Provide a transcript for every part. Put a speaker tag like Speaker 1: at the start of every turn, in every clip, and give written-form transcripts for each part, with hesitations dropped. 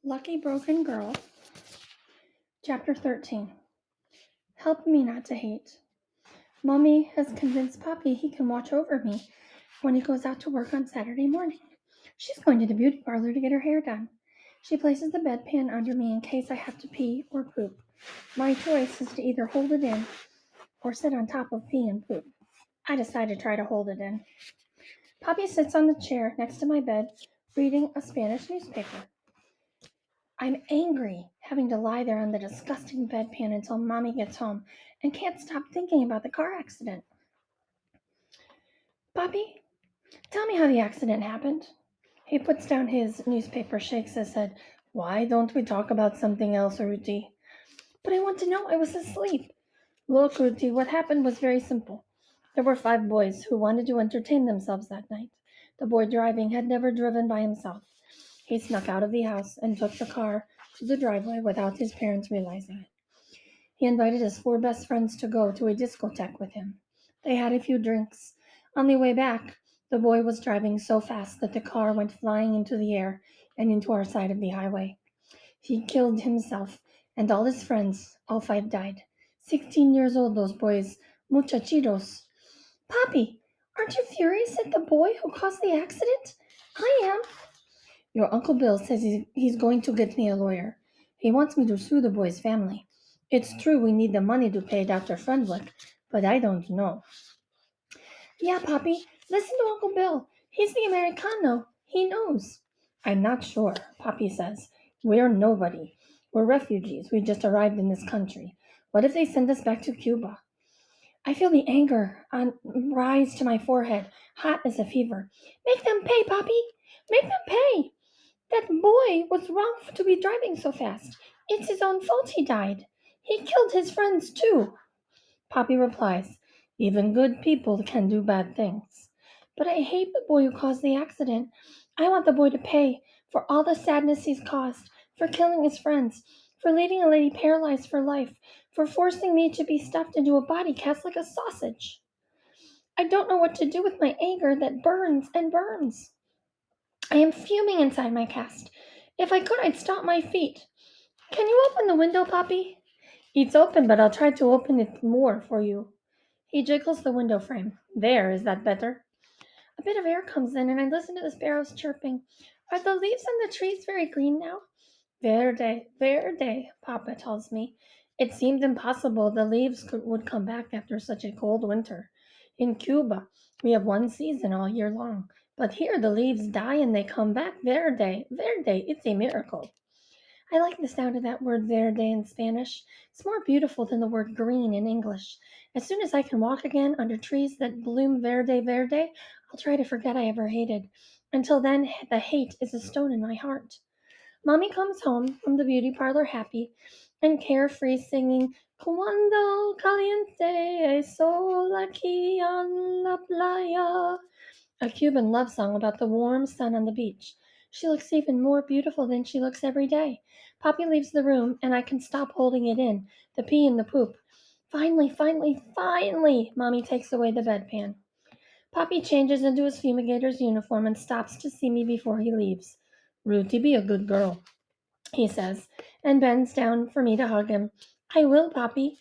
Speaker 1: Lucky Broken Girl, Chapter 13. Help me not to hate. Mommy has convinced Poppy he can watch over me when he goes out to work on Saturday morning. She's going to the beauty parlor to get her hair done. She places the bedpan under me in case I have to pee or poop. My choice is to either hold it in or sit on top of pee and poop. I decide to try to hold it in. Poppy sits on the chair next to my bed, reading a Spanish newspaper. I'm angry having to lie there on the disgusting bedpan until Mommy gets home and can't stop thinking about the car accident. Poppy, tell me how the accident happened. He puts down his newspaper, shakes his head. Why don't we talk about something else, Ruthie? But I want to know. I was asleep. Look, Ruthie, what happened was very simple. There were 5 boys who wanted to entertain themselves that night. The boy driving had never driven by himself. He snuck out of the house and took the car to the driveway without his parents realizing it. He invited his 4 best friends to go to a discotheque with him. They had a few drinks. On the way back, the boy was driving so fast that the car went flying into the air and into our side of the highway. He killed himself and all his friends. All 5 died. 16 years old, those boys. Muchachitos. Poppy, aren't you furious at the boy who caused the accident? I am. Your Uncle Bill says he's going to get me a lawyer. He wants me to sue the boy's family. It's true we need the money to pay Dr. Friendlick, but I don't know. Yeah, Poppy, listen to Uncle Bill. He's the Americano. He knows. I'm not sure, Poppy says. We're nobody. We're refugees. We just arrived in this country. What if they send us back to Cuba? I feel the anger rise to my forehead, hot as a fever. Make them pay, Poppy. Make them pay. That boy was wrong to be driving so fast. It's his own fault he died. He killed his friends, too. Poppy replies, even good people can do bad things. But I hate the boy who caused the accident. I want the boy to pay for all the sadness he's caused, for killing his friends, for leaving a lady paralyzed for life, for forcing me to be stuffed into a body cast like a sausage. I don't know what to do with my anger that burns and burns. I am fuming inside my cast. If I could, I'd stomp my feet. Can you open the window, Poppy? It's open, but I'll try to open it more for you. He jiggles the window frame. There, is that better? A bit of air comes in, and I listen to the sparrows chirping. Are the leaves on the trees very green now? Verde, verde, Papa tells me. It seemed impossible the leaves would come back after such a cold winter. In Cuba, we have one season all year long, but here the leaves die and they come back verde, verde. It's a miracle. I like the sound of that word verde in Spanish. It's more beautiful than the word green in English. As soon as I can walk again under trees that bloom verde, verde, I'll try to forget I ever hated. Until then, the hate is a stone in my heart. Mommy comes home from the beauty parlor happy and carefree singing Cuando caliente el sol aquí en la playa, a Cuban love song about the warm sun on the beach. She looks even more beautiful than she looks every day. Poppy leaves the room and I can stop holding it in, the pee and the poop. Finally, finally, finally, Mommy takes away the bedpan. Poppy changes into his fumigator's uniform and stops to see me before he leaves. Ruthie, be a good girl, he says, and bends down for me to hug him. I will, Poppy.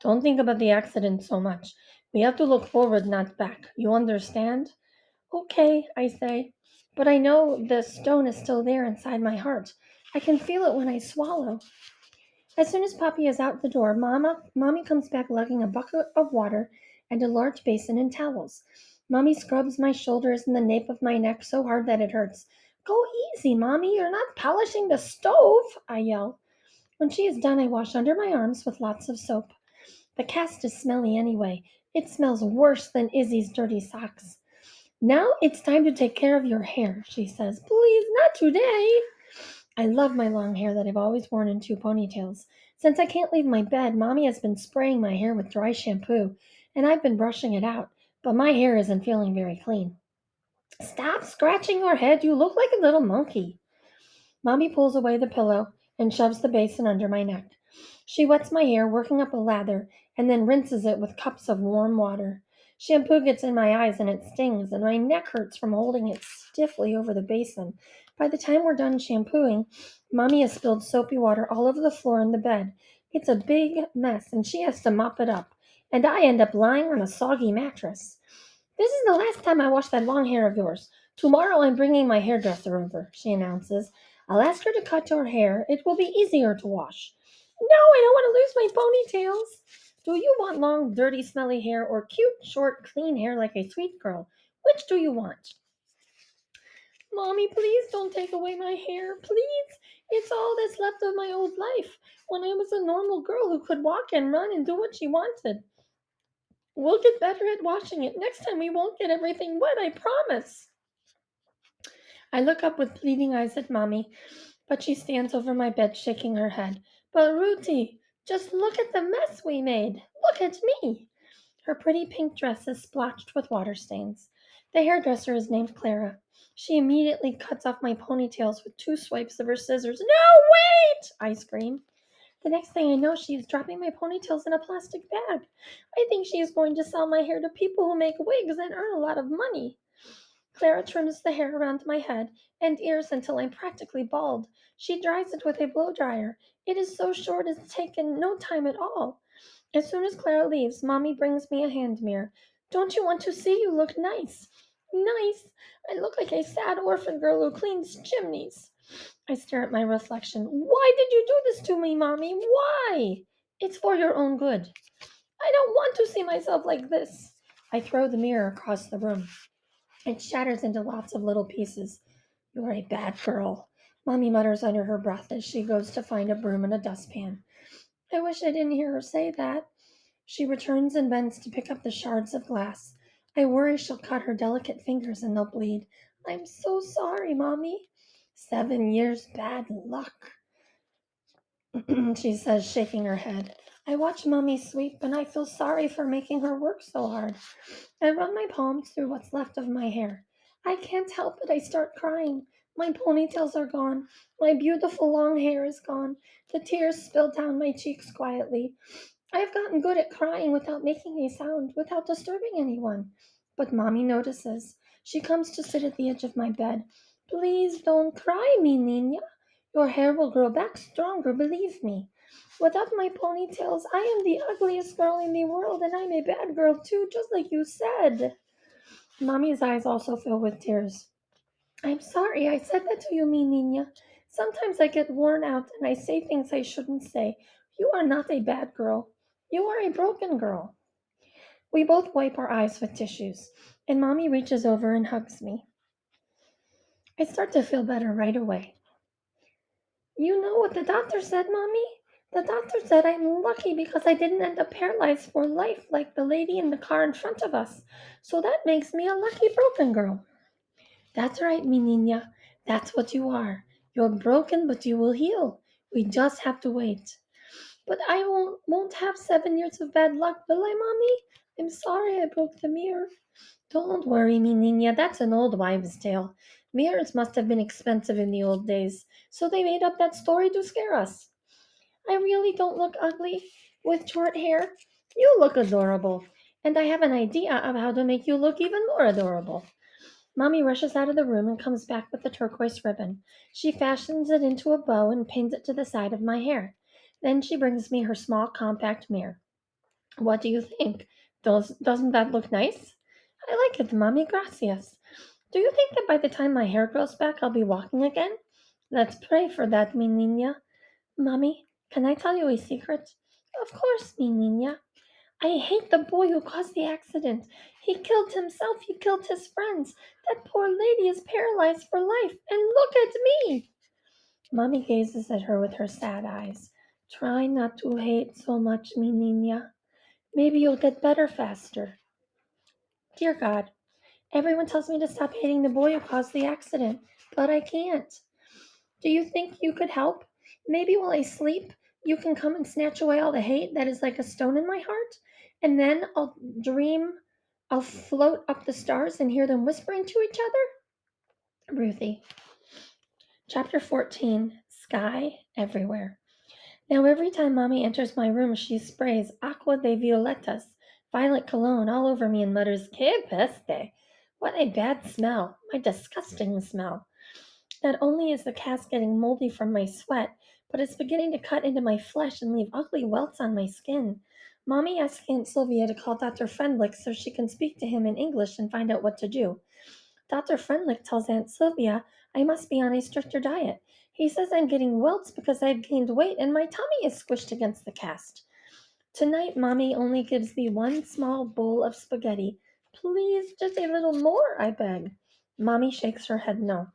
Speaker 1: Don't think about the accident so much. We have to look forward, not back. You understand? Okay, I say. But I know the stone is still there inside my heart. I can feel it when I swallow. As soon as Poppy is out the door, Mommy comes back lugging a bucket of water and a large basin and towels. Mommy scrubs my shoulders and the nape of my neck so hard that it hurts. Go easy, Mommy, you're not polishing the stove, I yell. When she is done, I wash under my arms with lots of soap. The cast is smelly anyway. It smells worse than Izzy's dirty socks. Now it's time to take care of your hair, she says. Please, not today. I love my long hair that I've always worn in 2 ponytails. Since I can't leave my bed, Mommy has been spraying my hair with dry shampoo, and I've been brushing it out, but my hair isn't feeling very clean. Stop scratching your head, you look like a little monkey. Mommy pulls away the pillow and shoves the basin under my neck. She wets my hair, working up a lather, and then rinses it with cups of warm water. Shampoo gets in my eyes and it stings, and my neck hurts from holding it stiffly over the basin. By the time we're done shampooing, Mommy has spilled soapy water all over the floor in the bed. It's a big mess, and she has to mop it up, and I end up lying on a soggy mattress. This is the last time I wash that long hair of yours. Tomorrow I'm bringing my hairdresser over, she announces. I'll ask her to cut your hair. It will be easier to wash. No, I don't want to lose my ponytails. Do you want long, dirty, smelly hair or cute, short, clean hair like a sweet girl? Which do you want? Mommy, please don't take away my hair. Please. It's all that's left of my old life when I was a normal girl who could walk and run and do what she wanted. We'll get better at washing it. Next time we won't get everything wet, I promise. I look up with pleading eyes at Mommy, but she stands over my bed shaking her head. But Ruthie, just look at the mess we made. Look at me. Her pretty pink dress is splotched with water stains. The hairdresser is named Clara. She immediately cuts off my ponytails with two swipes of her scissors. No, wait! I scream. The next thing I know, she is dropping my ponytails in a plastic bag. I think she is going to sell my hair to people who make wigs and earn a lot of money. Clara trims the hair around my head and ears until I'm practically bald. She dries it with a blow dryer. It is so short it's taken no time at all. As soon as Clara leaves, Mommy brings me a hand mirror. Don't you want to see you look nice? Nice? I look like a sad orphan girl who cleans chimneys. I stare at my reflection. Why did you do this to me, Mommy? Why? It's for your own good. I don't want to see myself like this. I throw the mirror across the room. It shatters into lots of little pieces. You're a bad girl, Mommy mutters under her breath as she goes to find a broom and a dustpan. I wish I didn't hear her say that. She returns and bends to pick up the shards of glass. I worry she'll cut her delicate fingers and they'll bleed. I'm so sorry, Mommy. 7 years bad luck, she says, shaking her head. I watch Mommy sweep and I feel sorry for making her work so hard. I run my palms through what's left of my hair. I can't help it, I start crying. My ponytails are gone. My beautiful long hair is gone. The tears spill down my cheeks quietly. I have gotten good at crying without making a sound, without disturbing anyone. But Mommy notices. She comes to sit at the edge of my bed. Please don't cry, mi niña. Your hair will grow back stronger, believe me. Without my ponytails, I am the ugliest girl in the world, and I'm a bad girl too, just like you said. Mommy's eyes also fill with tears. I'm sorry I said that to you, mi niña. Sometimes I get worn out and I say things I shouldn't say. You are not a bad girl. You are a broken girl. We both wipe our eyes with tissues, and Mommy reaches over and hugs me. I start to feel better right away. You know what the doctor said, Mommy? The doctor said I'm lucky because I didn't end up paralyzed for life like the lady in the car in front of us. So that makes me a lucky broken girl. That's right, mi niña. That's what you are. You're broken, but you will heal. We just have to wait. But I won't have 7 years of bad luck, will I, Mommy? I'm sorry I broke the mirror. Don't worry, mi niña. That's an old wives' tale. Mirrors must have been expensive in the old days, so they made up that story to scare us. I really don't look ugly with short hair. You look adorable, and I have an idea of how to make you look even more adorable. Mommy rushes out of the room and comes back with the turquoise ribbon. She fashions it into a bow and pins it to the side of my hair. Then she brings me her small compact mirror. What do you think? Doesn't that look nice? I like it, Mommy. Gracias. Do you think that by the time my hair grows back, I'll be walking again? Let's pray for that, mi niña. Mommy, can I tell you a secret? Of course, mi niña. I hate the boy who caused the accident. He killed himself, he killed his friends. That poor lady is paralyzed for life. And look at me! Mommy gazes at her with her sad eyes. Try not to hate so much, mi niña. Maybe you'll get better faster. Dear God, everyone tells me to stop hating the boy who caused the accident, but I can't. Do you think you could help? Maybe while I sleep, you can come and snatch away all the hate that is like a stone in my heart, and then I'll float up the stars and hear them whispering to each other? Ruthie. Chapter 14 Sky Everywhere. Now, every time Mommy enters my room, she sprays Aqua de Violetas, violet cologne, all over me and mutters, Que peste! What a bad smell! My disgusting smell! Not only is the cast getting moldy from my sweat, but it's beginning to cut into my flesh and leave ugly welts on my skin. Mommy asks Aunt Sylvia to call Dr. Fendlick so she can speak to him in English and find out what to do. Dr. Fendlick tells Aunt Sylvia I must be on a stricter diet. He says I'm getting welts because I've gained weight and my tummy is squished against the cast. Tonight, Mommy only gives me one small bowl of spaghetti. Please, just a little more, I beg. Mommy shakes her head no.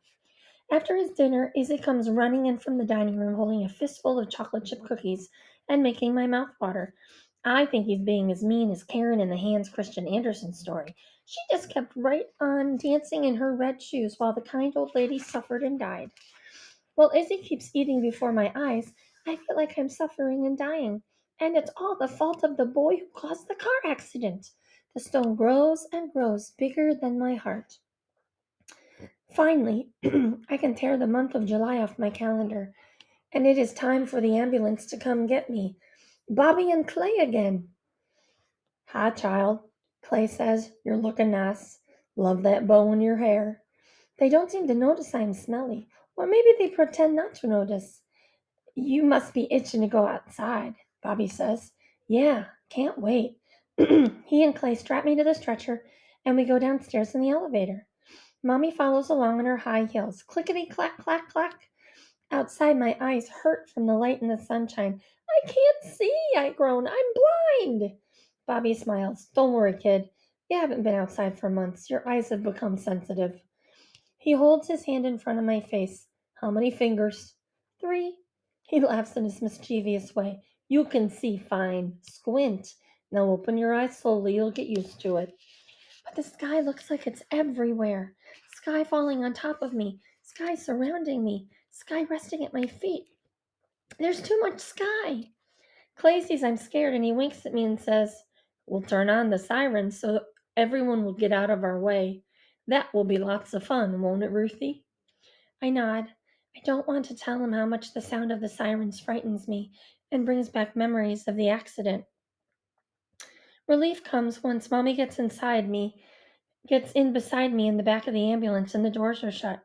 Speaker 1: After his dinner, Izzy comes running in from the dining room holding a fistful of chocolate chip cookies and making my mouth water. I think he's being as mean as Karen in the Hans Christian Andersen story. She just kept right on dancing in her red shoes while the kind old lady suffered and died. While Izzy keeps eating before my eyes, I feel like I'm suffering and dying. And it's all the fault of the boy who caused the car accident. The stone grows and grows bigger than my heart. Finally, I can tear the month of July off my calendar, and it is time for the ambulance to come get me. Bobby and Clay again. Hi, child. Clay says, you're looking nice. Love that bow in your hair. They don't seem to notice I'm smelly, or maybe they pretend not to notice. You must be itching to go outside, Bobby says. Yeah, can't wait. He and Clay strap me to the stretcher, and we go downstairs in the elevator. Mommy follows along in her high heels. Clickety clack clack clack. Outside, my eyes hurt from the light and the sunshine. I can't see, I groan. I'm blind. Bobby smiles. Don't worry, kid. You haven't been outside for months. Your eyes have become sensitive. He holds his hand in front of my face. How many fingers? 3. He laughs in his mischievous way. You can see fine. Squint. Now open your eyes slowly. You'll get used to it. But the sky looks like it's everywhere. Sky falling on top of me. Sky surrounding me. Sky resting at my feet. There's too much sky. Clay sees I'm scared and he winks at me and says, we'll turn on the sirens so that everyone will get out of our way. That will be lots of fun, won't it, Ruthie? I nod. I don't want to tell him how much the sound of the sirens frightens me and brings back memories of the accident. Relief comes once Mommy gets in beside me in the back of the ambulance and the doors are shut.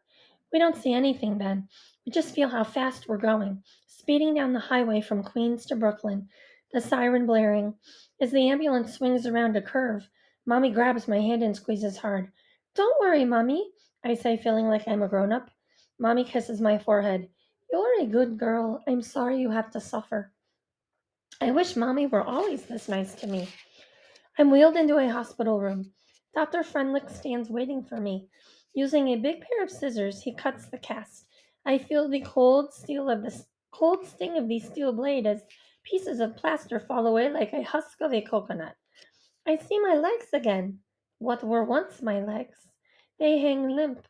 Speaker 1: We don't see anything then. We just feel how fast we're going, speeding down the highway from Queens to Brooklyn, the siren blaring. As the ambulance swings around a curve, Mommy grabs my hand and squeezes hard. Don't worry, Mommy, I say, feeling like I'm a grown up. Mommy kisses my forehead. You're a good girl. I'm sorry you have to suffer. I wish Mommy were always this nice to me. I'm wheeled into a hospital room. Dr. Frenlick stands waiting for me. Using a big pair of scissors, he cuts the cast. I feel the cold sting of the steel blade as pieces of plaster fall away like a husk of a coconut. I see my legs again. What were once my legs? They hang limp,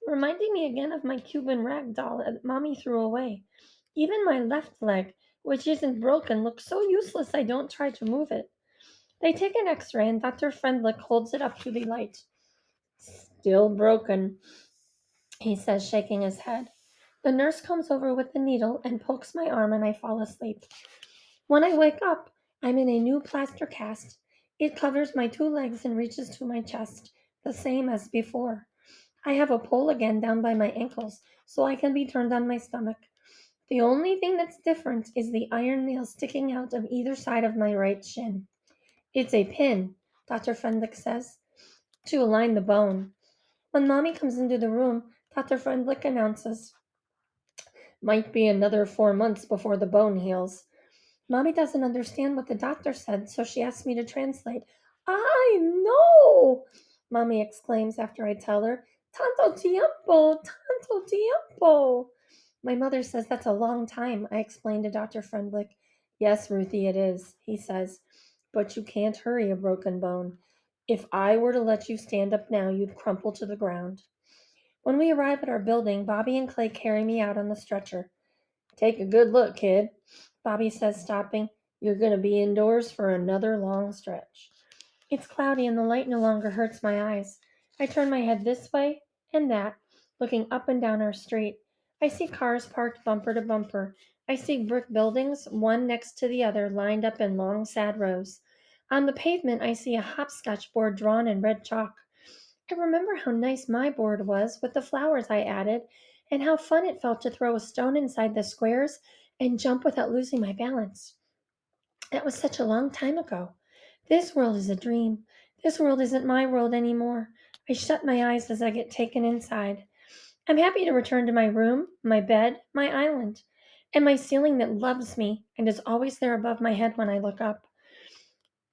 Speaker 1: reminding me again of my Cuban rag doll that Mommy threw away. Even my left leg, which isn't broken, looks so useless I don't try to move it. They take an x-ray and Dr. Friendlick holds it up to the light. Still broken, he says, shaking his head. The nurse comes over with the needle and pokes my arm and I fall asleep. When I wake up, I'm in a new plaster cast. It covers my 2 legs and reaches to my chest, the same as before. I have a pole again down by my ankles, so I can be turned on my stomach. The only thing that's different is the iron nail sticking out of either side of my right shin. It's a pin, Dr. Fendlick says, to align the bone. When Mommy comes into the room, Dr. Fendlick announces, might be another 4 months before the bone heals. Mommy doesn't understand what the doctor said, so she asks me to translate. I know, Mommy exclaims after I tell her, Tanto tiempo, tanto tiempo. My mother says that's a long time, I explain to Dr. Frenlick. Yes, Ruthie, it is, he says, but you can't hurry a broken bone. If I were to let you stand up now, you'd crumple to the ground. When we arrive at our building, Bobby and Clay carry me out on the stretcher. Take a good look, kid, Bobby says, stopping. You're going to be indoors for another long stretch. It's cloudy and the light no longer hurts my eyes. I turn my head this way and that, looking up and down our street. I see cars parked bumper to bumper. I see brick buildings, one next to the other, lined up in long, sad rows. On the pavement, I see a hopscotch board drawn in red chalk. I remember how nice my board was with the flowers I added and how fun it felt to throw a stone inside the squares and jump without losing my balance. That was such a long time ago. This world is a dream. This world isn't my world anymore. I shut my eyes as I get taken inside. I'm happy to return to my room, my bed, my island, and my ceiling that loves me and is always there above my head when I look up.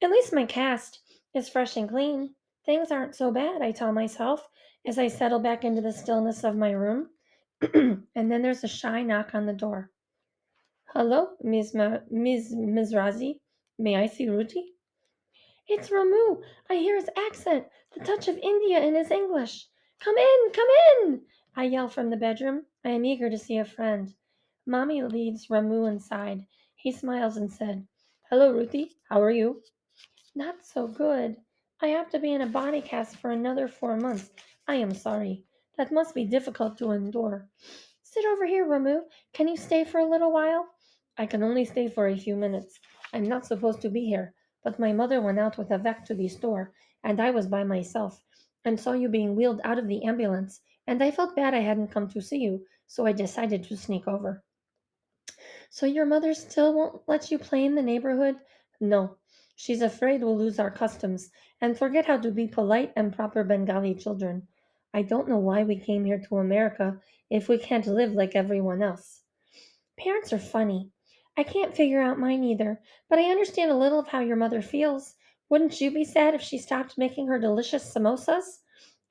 Speaker 1: At least my cast is fresh and clean. Things aren't so bad, I tell myself as I settle back into the stillness of my room. And then there's a shy knock on the door. Hello, Miss Mizrazi. May I see Ruti? It's Ramu. I hear his accent, the touch of India in his English. Come in, come in! I yell from the bedroom. I am eager to see a friend. Mommy leads Ramu inside. He smiles and said, Hello, Ruthie. How are you? Not so good. I have to be in a body cast for another 4 months. I am sorry. That must be difficult to endure. Sit over here, Ramu. Can you stay for a little while? I can only stay for a few minutes. I'm not supposed to be here, but my mother went out with Avec to the store, and I was by myself, and saw you being wheeled out of the ambulance, and I felt bad I hadn't come to see you, so I decided to sneak over. So your mother still won't let you play in the neighborhood? No. She's afraid we'll lose our customs and forget how to be polite and proper Bengali children. I don't know why we came here to America if we can't live like everyone else. Parents are funny. I can't figure out mine either, but I understand a little of how your mother feels. Wouldn't you be sad if she stopped making her delicious samosas?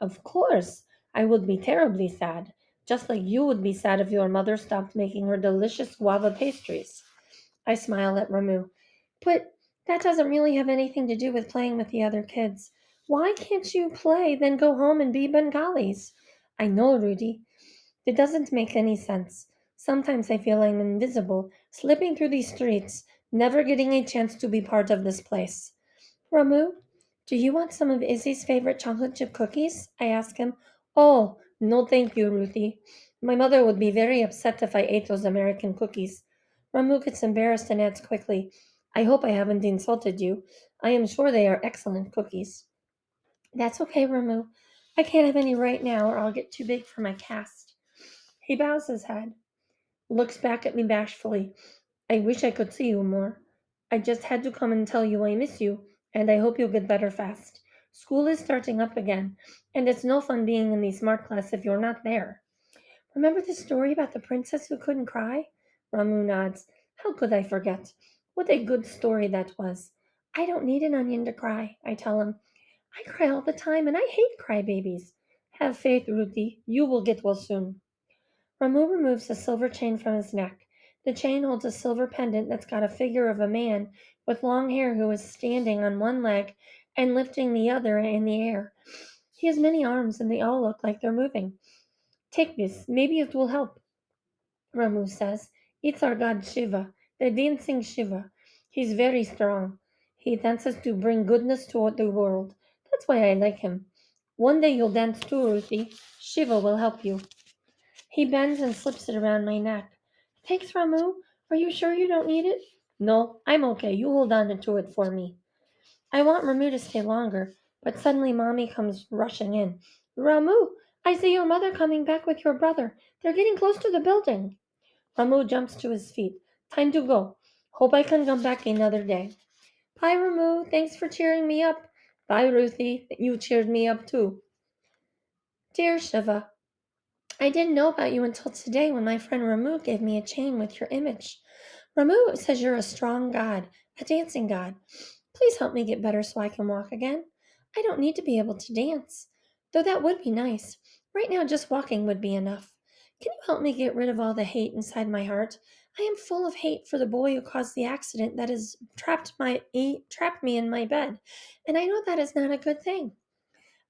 Speaker 1: Of course, I would be terribly sad, just like you would be sad if your mother stopped making her delicious guava pastries. I smile at Ramu. But that doesn't really have anything to do with playing with the other kids. Why can't you play, then go home and be Bengalis? I know, Rudy. It doesn't make any sense. Sometimes I feel I'm invisible, slipping through these streets, never getting a chance to be part of this place. Ramu, do you want some of Izzy's favorite chocolate chip cookies? I ask him. Oh, no thank you, Ruthie. My mother would be very upset if I ate those American cookies. Ramu gets embarrassed and adds quickly, I hope I haven't insulted you. I am sure they are excellent cookies. That's okay, Ramu. I can't have any right now or I'll get too big for my cast. He bows his head, looks back at me bashfully. I wish I could see you more. I just had to come and tell you I miss you, and I hope you'll get better fast. School is starting up again, and it's no fun being in the smart class if you're not there. Remember the story about the princess who couldn't cry? Ramu nods. How could I forget? What a good story that was. I don't need an onion to cry, I tell him. I cry all the time, and I hate crybabies. Have faith, Ruthie. You will get well soon. Ramu removes a silver chain from his neck. The chain holds a silver pendant that's got a figure of a man with long hair who is standing on one leg and lifting the other in the air. He has many arms and they all look like they're moving. Take this, maybe it will help, Ramu says. It's our god Shiva, the dancing Shiva. He's very strong. He dances to bring goodness to the world. That's why I like him. One day you'll dance too, Ruthie. Shiva will help you. He bends and slips it around my neck. Thanks, Ramu. Are you sure you don't need it? No, I'm okay. You hold on to it for me. I want Ramu to stay longer, but suddenly Mommy comes rushing in. Ramu, I see your mother coming back with your brother. They're getting close to the building. Ramu jumps to his feet. Time to go. Hope I can come back another day. Bye, Ramu. Thanks for cheering me up. Bye, Ruthie. You cheered me up too. Dear Shiva, I didn't know about you until today when my friend Ramu gave me a chain with your image. Ramu says you're a strong god, a dancing god. Please help me get better so I can walk again. I don't need to be able to dance, though that would be nice. Right now, just walking would be enough. Can you help me get rid of all the hate inside my heart? I am full of hate for the boy who caused the accident that has trapped me in my bed, and I know that is not a good thing.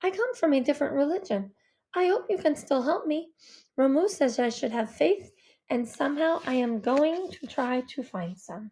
Speaker 1: I come from a different religion. I hope you can still help me. Ramu says I should have faith, and somehow I am going to try to find some.